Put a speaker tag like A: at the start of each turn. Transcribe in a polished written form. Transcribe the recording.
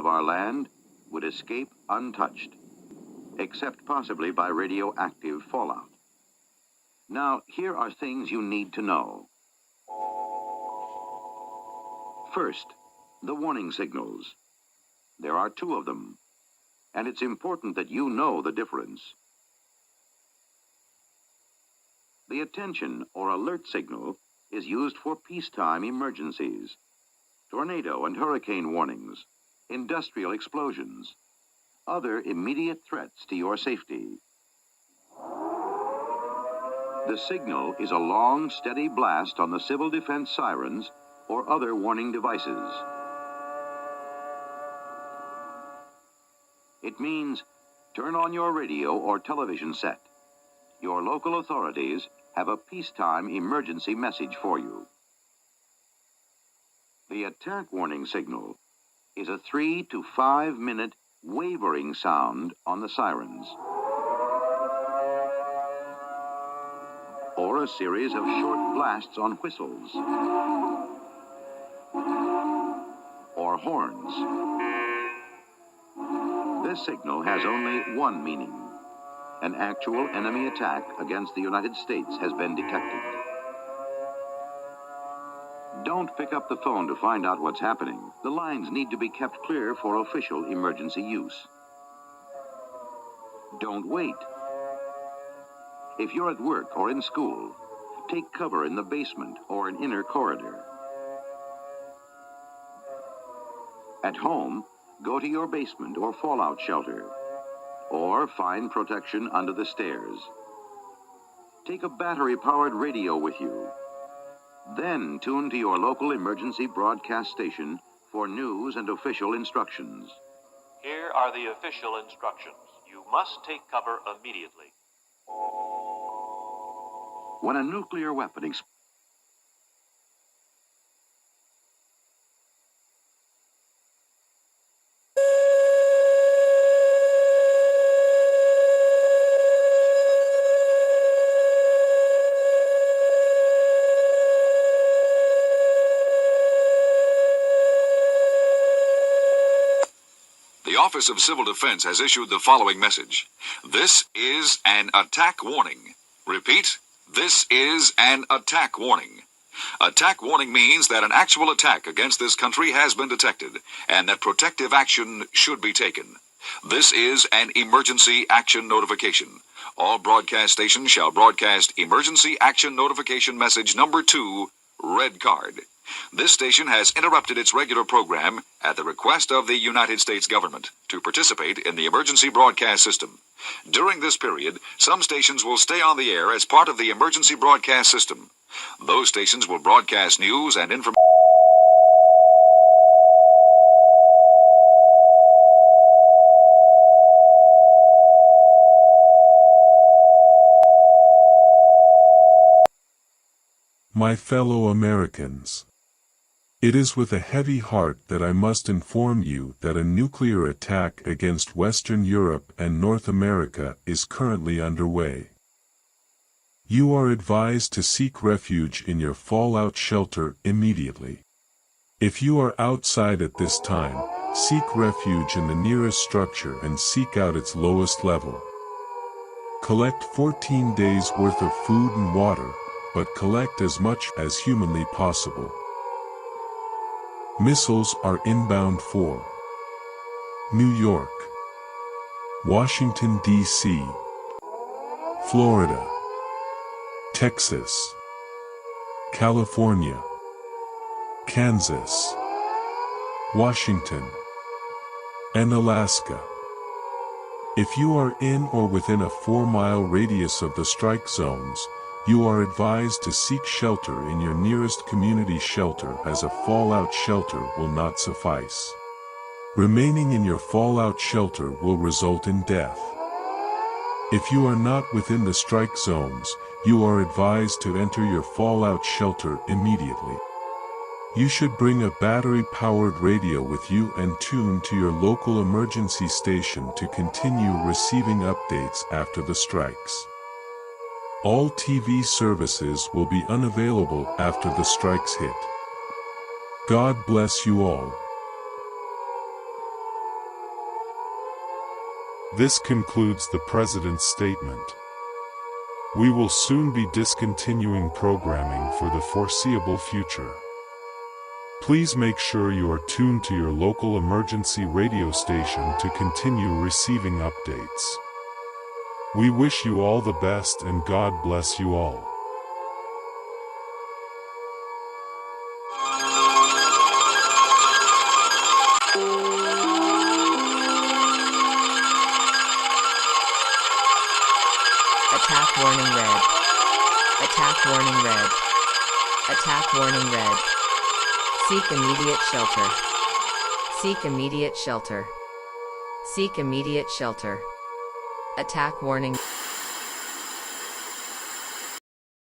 A: of our land would escape untouched, except possibly by radioactive fallout. Now, here are things you need to know. First, the warning signals. There are two of them, and it's important that you know the difference. The attention or alert signal is used for peacetime emergencies, tornado and hurricane warnings, industrial explosions, other immediate threats to your safety. The signal is a long, steady blast on the civil defense sirens or other warning devices. It means turn on your radio or television set. Your local authorities have a peacetime emergency message for you. The attack warning signal is a 3 to 5 minute wavering sound on the sirens, or a series of short blasts on whistles or horns. This signal has only one meaning. An actual enemy attack against the United States has been detected. Don't pick up the phone to find out what's happening. The lines need to be kept clear for official emergency use. Don't wait. If you're at work or in school, take cover in the basement or an inner corridor. At home, go to your basement or fallout shelter, or find protection under the stairs. Take a battery-powered radio with you. Then tune to your local emergency broadcast station for news and official instructions.
B: Here are the official instructions. You must take cover immediately.
A: When a nuclear weapon explodes,
C: The Office of Civil Defense has issued the following message. This is an attack warning. Repeat, this is an attack warning. Attack warning means that an actual attack against this country has been detected and that protective action should be taken. This is an emergency action notification. All broadcast stations shall broadcast emergency action notification message number 2, red card. This station has interrupted its regular program at the request of the United States government to participate in the emergency broadcast system. During this period, some stations will stay on the air as part of the emergency broadcast system. Those stations will broadcast news and information.
D: My fellow Americans, it is with a heavy heart that I must inform you that a nuclear attack against Western Europe and North America is currently underway. You are advised to seek refuge in your fallout shelter immediately. If you are outside at this time, seek refuge in the nearest structure and seek out its lowest level. Collect 14 days' worth of food and water, but collect as much as humanly possible. Missiles are inbound for New York, Washington, D.C., Florida, Texas, California, Kansas, Washington, and Alaska. If you are in or within a 4-mile radius of the strike zones, you are advised to seek shelter in your nearest community shelter, as a fallout shelter will not suffice. Remaining in your fallout shelter will result in death. If you are not within the strike zones, you are advised to enter your fallout shelter immediately. You should bring a battery-powered radio with you and tune to your local emergency station to continue receiving updates after the strikes. All TV services will be unavailable after the strikes hit. God bless you all. This concludes the President's statement. We will soon be discontinuing programming for the foreseeable future. Please make sure you are tuned to your local emergency radio station to continue receiving updates. We wish you all the best and God bless you all.
E: Attack warning red. Attack warning red. Attack warning red. Seek immediate shelter. Seek immediate shelter. Seek immediate shelter. Attack warning.